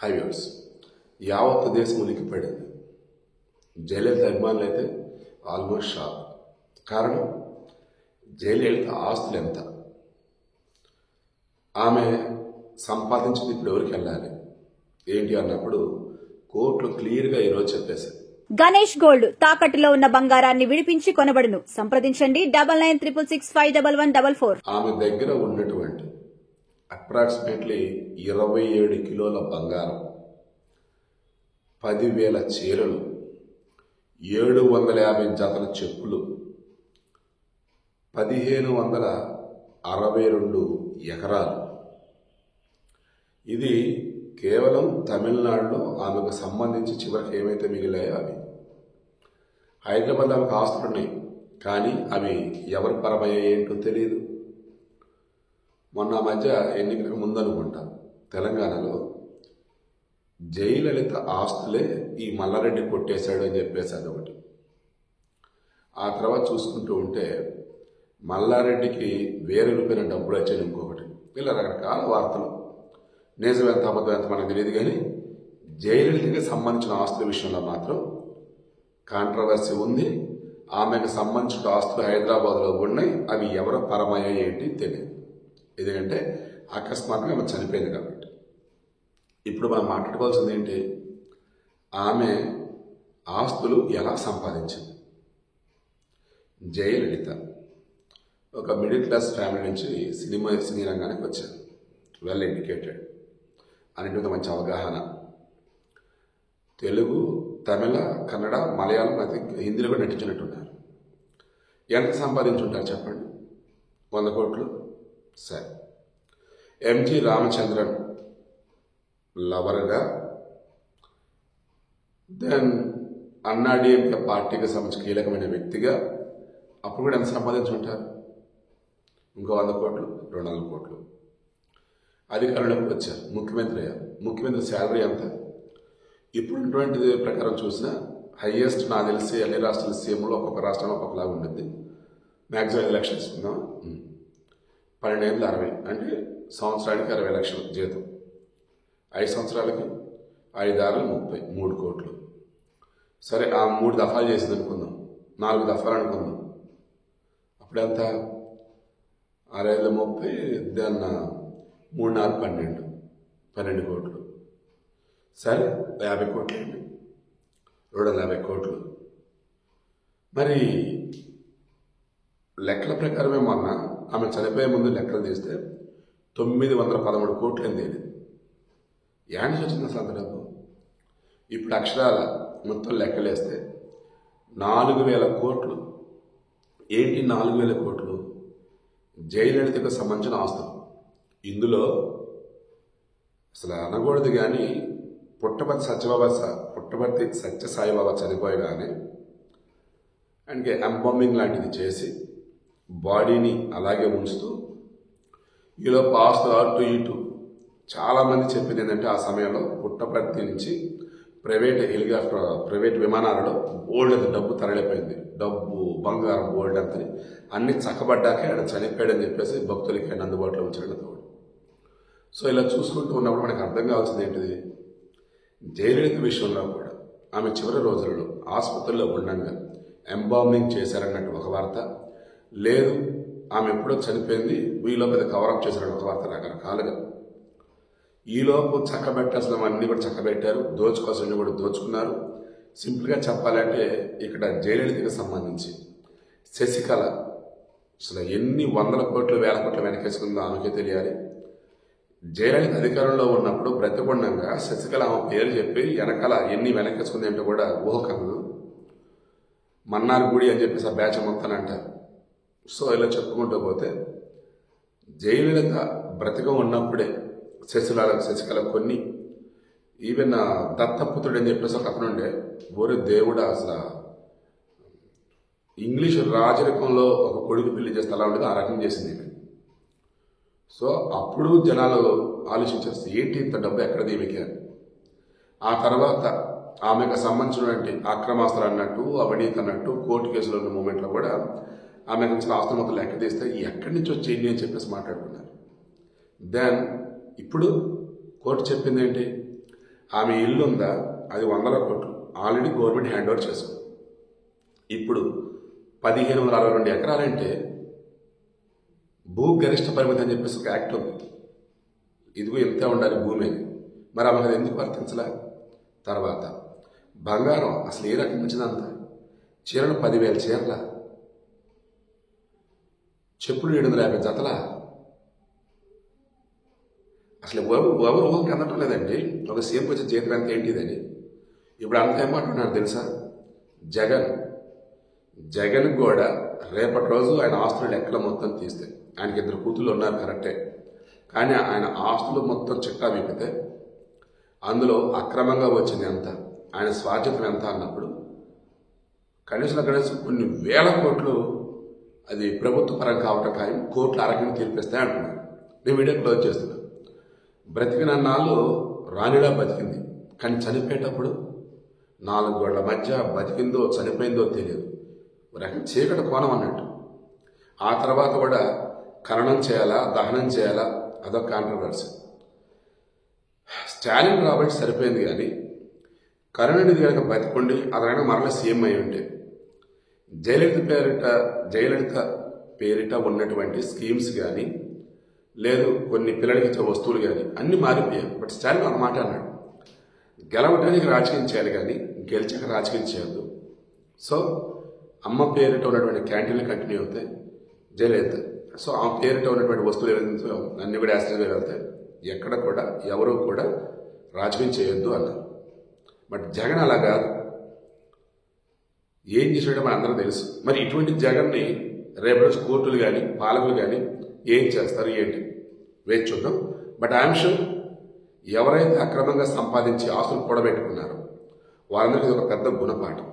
Highways యావత్ దేశం ఉలిక్కిపడింది. జయలలిత అభిమానులు అయితే ఆల్మోస్ట్ షాక్. కారణం, జయలలిత ఆస్తులు ఎంత, ఆమె సంపాదించింది ఇప్పుడు ఎవరికి వెళ్ళాలి ఏంటి అన్నప్పుడు కోర్టులు క్లియర్గా ఈరోజు చెప్పేశారు. గణేష్ గోల్డ్ తాకట్టులో ఉన్న బంగారాన్ని విడిపించి కొనబడును. సంప్రదించండి 9966611144. ఆమె దగ్గర ఉన్నటువంటి అప్రాక్సిమేట్లీ 27 కిలోల బంగారం, 10,000 చీరలు, 750 జతల చెప్పులు, 1,562 ఎకరాలు. ఇది కేవలం తమిళనాడులో ఆమెకు సంబంధించి చివరికి ఏమైతే మిగిలాయో అవి. హైదరాబాద్ ఆమెకు ఆస్తులు ఉన్నాయి, కానీ అవి ఎవరి పరమయ్యాయి ఏంటో తెలియదు. మొన్న మధ్య ఎన్నికలకు ముందనుకుంటా తెలంగాణలో జయలలిత ఆస్తులే ఈ మల్లారెడ్డి కొట్టేశాడు అని చెప్పేసి అదొకటి. ఆ తర్వాత చూసుకుంటూ ఉంటే మల్లారెడ్డికి వేరే రూపాయల డబ్బులు వచ్చాయి ఇంకొకటి. ఇలా రకరకాల వార్తలు, నిజం ఎంత అబద్ధం ఎంత మనకు తెలియదు. కానీ జయలలితకి సంబంధించిన ఆస్తుల విషయంలో మాత్రం కాంట్రవర్సీ ఉంది. ఆమెకు సంబంధించిన ఆస్తులు హైదరాబాద్లో ఉన్నాయి, అవి ఎవరు పరమయ్యాయి ఏంటి తెలియదు. ఎందుకంటే అకస్మాత్తుగా ఆమె చనిపోయింది కాబట్టి. ఇప్పుడు మనం మాట్లాడుకోవాల్సింది ఏంటి, ఆమె ఆస్తులు ఎలా సంపాదించింది. జయలలిత ఒక మిడిల్ క్లాస్ ఫ్యామిలీ నుంచి సినీ రంగానికి వచ్చారు. వెల్ ఎడ్యుకేటెడ్, అన్నింటి మంచి అవగాహన. తెలుగు, తమిళ, కన్నడ, మలయాళం, అయితే హిందీలో కూడా నటించినట్టున్నారు. ఎంత సంపాదించుంటారు చెప్పండి? 100 కోట్లు. సరే, ఎంజి రామచంద్రన్ లవర్గా, దెన్ అన్నాడీఎంకే పార్టీకి సంబంధించి కీలకమైన వ్యక్తిగా అప్పుడు కూడా ఎంత సంపాదించుంటారు? ఇంకో 100 కోట్లు, 200 కోట్లు. అధికారంలోకి వచ్చారు, ముఖ్యమంత్రి అయ్యారు. ముఖ్యమంత్రి శాలరీ ఎంత? ఇప్పుడున్నటువంటి ప్రకారం చూసినా హైయెస్ట్ నాకు తెలిసి అన్ని రాష్ట్రాల సీఎంలో ఒక్కొక్క రాష్ట్రంలో ఒక్కొక్కలాగా ఉంటుంది. మ్యాక్సిమం 5 లక్షలు తీసుకుందాం. 12 ఏళ్ళు 60, అంటే సంవత్సరానికి 60 లక్షలు జీతం. 5 సంవత్సరాలకి 5 ఆరు 30, 3 కోట్లు. సరే, ఆ 3 దఫాలు చేసింది అనుకుందాం, 4 దఫాలు అనుకుందాం. అప్పుడెంత? 6 ఏళ్ళు 30, దాన్న 3 4 12 కోట్లు. సరే, 50 కోట్లు అండి, 250 కోట్లు. మరి లెక్కల ప్రకారమే మొన్న ఆమె చనిపోయే ముందు లెక్కలు తీస్తే 913 కోట్లు అని తేలింది. ఏంటి వచ్చింది అసలు అంత డబ్బు? ఇప్పుడు అక్షరాల మొత్తం లెక్కలేస్తే 4,000 కోట్లు. ఏంటి 4,000 కోట్లు? జయలలితకు సంబంధించిన ఆస్తులు. ఇందులో అసలు అనకూడదు కానీ పుట్టపర్తి సత్యసాయిబాబా చనిపోయగానే ఆయనకి ఎంబాంబింగ్ లాంటిది చేసి బాడీని అలాగే ఉంచుతూ ఈలోపు ఆస్తులు అటు ఇటు. చాలామంది చెప్పింది ఏంటంటే ఆ సమయంలో పుట్టపర్తి నుంచి ప్రైవేట్ విమానాలలో బోల్డ్ అంత డబ్బు తరలిపోయింది. డబ్బు, బంగారం, బోల్డ్ అంతని అన్ని చక్కబడ్డాకే ఆయన చనిపోయాడని చెప్పేసి భక్తులకి ఆయన అందుబాటులో ఉంచాడు తోడు. సో ఇలా చూసుకుంటూ ఉన్నప్పుడు మనకు అర్థం కావాల్సింది ఏంటిది, జయలలిత విషయంలో కూడా ఆమె చివరి రోజులలో ఆసుపత్రిలో ఉండగా ఎంబాంబింగ్ చేశారన్నట్టు ఒక వార్త, లేదు ఆమె ఎప్పుడో చనిపోయింది వీలో పెద్ద కవరప్ చేశారని ఒక వార్త. రకరకాలుగా ఈలోపు చక్కబెట్టాల్సినవన్నీ కూడా చక్కబెట్టారు, దోచుకోవాల్సినవి కూడా దోచుకున్నారు. సింపుల్గా చెప్పాలంటే ఇక్కడ జయలలితకి సంబంధించి శశికళ అసలు ఎన్ని 100 కోట్లు 1000 కోట్లు వెనకేసుకుందో ఆమెకే తెలియాలి. జయలలిత అధికారంలో ఉన్నప్పుడు బ్రతికొండంగా శశికళ ఆమె పేరు చెప్పి వెనకాల ఎన్ని వెనకేసుకుంది ఏంటో కూడా ఊహకదు. మన్నార్ గుడి అని చెప్పేసి ఆ బ్యాచ్ మొత్తం అంటారు. సో ఇలా చెప్పుకుంటూ పోతే జయలలిత బ్రతిక ఉన్నప్పుడే శశికళ కొన్ని, ఈవెన్ దత్తపుత్రుడు అని చెప్పేసి ఒక అతను ఉండే, ఓరి దేవుడా అసలు ఇంగ్లీష్ రాజరికంలో ఒక కొడుకు పెళ్లి చేస్తే అలా ఉండేది, ఆ రకం చేసింది. సో అప్పుడు జనాలు ఆలోచించారు, ఏంటి ఇంత డబ్బు ఎక్కడ దీవికి అని. ఆ తర్వాత ఆమెకు సంబంధించినటువంటి అక్రమాస్తులు అన్నట్టు, అవినీతి అన్నట్టు, కోర్టు కేసులో ఉన్న మూమెంట్లో కూడా ఆమెకు వచ్చిన ఆస్తులు మొత్తం లెక్క తీస్తే ఎక్కడి నుంచి వచ్చేయండి అని చెప్పేసి మాట్లాడుకున్నారు. దెన్ ఇప్పుడు కోర్టు చెప్పింది ఏంటి, ఆమె ఇల్లు ఉందా, అది 100 కోట్లు ఆల్రెడీ గవర్నమెంట్ హ్యాండ్ ఓవర్ చేసుకుంది. ఇప్పుడు 1562 ఎకరాలంటే భూ గరిష్ట పరిమితి అని చెప్పేసి ఒక యాక్ట్ ఉంది. ఇదిగో ఇంతే ఉండాలి భూమి అని. మరి ఆమెకు అది ఎందుకు వర్తించలే? తర్వాత బంగారం అసలు ఏ రకం వచ్చిందంత? చీరలు 10,000 చీరల, చెప్పులు 750 జతల. అసలు ఎవరు ఊహకి అందటం లేదండి. ఒక సీఎంకి వచ్చే జీతం అంత ఏంటిదని. ఇప్పుడు అంత ఏమంటున్నారు తెలుసా? జగన్ కూడా రేపటి రోజు ఆయన ఆస్తుల లెక్కల మొత్తం తీస్తే, ఆయనకి 2 కూతుళ్ళు ఉన్నారు కరెక్టే, కానీ ఆయన ఆస్తులు మొత్తం చిట్టా విప్పితే అందులో అక్రమంగా వచ్చింది ఎంత, ఆయన స్వాధ్యతం ఎంత అన్నప్పుడు కనీసం కొన్ని వేల కోట్లు అది ప్రభుత్వ పరం కావటం ఖాయం, కోర్టులు అరగని తీర్పిస్తాయి అంటున్నారు. నేను వీడియో క్లోజ్ చేస్తున్నాను. బ్రతికిన నాళ్ళు రాణిలా బతికింది, కానీ చనిపోయేటప్పుడు 4 గోళ్ల మధ్య బతికిందో చనిపోయిందో తెలియదు. రకం చీకటి కోణం అన్నట్టు. ఆ తర్వాత కూడా ఖననం చేయాలా, దహనం చేయాలా, అదొక కాంట్రవర్సీ. స్టాలిన్ రాబట్టి సరిపోయింది, కానీ కరుణానిధి కనుక బతికుండి అతనైనా మరలా సీఎం అయి ఉంటే జయలలిత పేరిట ఉన్నటువంటి స్కీమ్స్ కానీ లేదు కొన్ని పిల్లలకి ఇచ్చే వస్తువులు కానీ అన్నీ మారిపోయాయి. బట్ స్టాలిన్ ఒక మాట అన్నాడు, గెలవడానికి రాజకీయం చేయాలి కానీ గెలిచాక రాజకీయం చేయొద్దు. సో అమ్మ పేరిట ఉన్నటువంటి క్యాంటీన్లు కంటిన్యూ అవుతాయి, జయలలిత. సో ఆ పేరిట ఉన్నటువంటి వస్తువులు ఏదైతే అన్ని కూడా యాక్సిడెంట్ వెళ్తాయి. ఎక్కడ కూడా ఎవరూ కూడా రాజకీయం చేయొద్దు అన్నారు. బట్ జగన్ అలా కాదు. ఏం చేసాడో మన అందరూ తెలుసు. మరి ఇటువంటి జగన్ని రేపు రోజు కోర్టులు కానీ పాలకులు కానీ ఏం చేస్తారు ఏంటి వేచి చూద్దాం. బట్ ఐఎమ్ షూర్ ఎవరైతే అక్రమంగా సంపాదించి ఆస్తులు కూడబెట్టుకున్నారో వారందరికీ ఇది ఒక పెద్ద గుణపాఠం.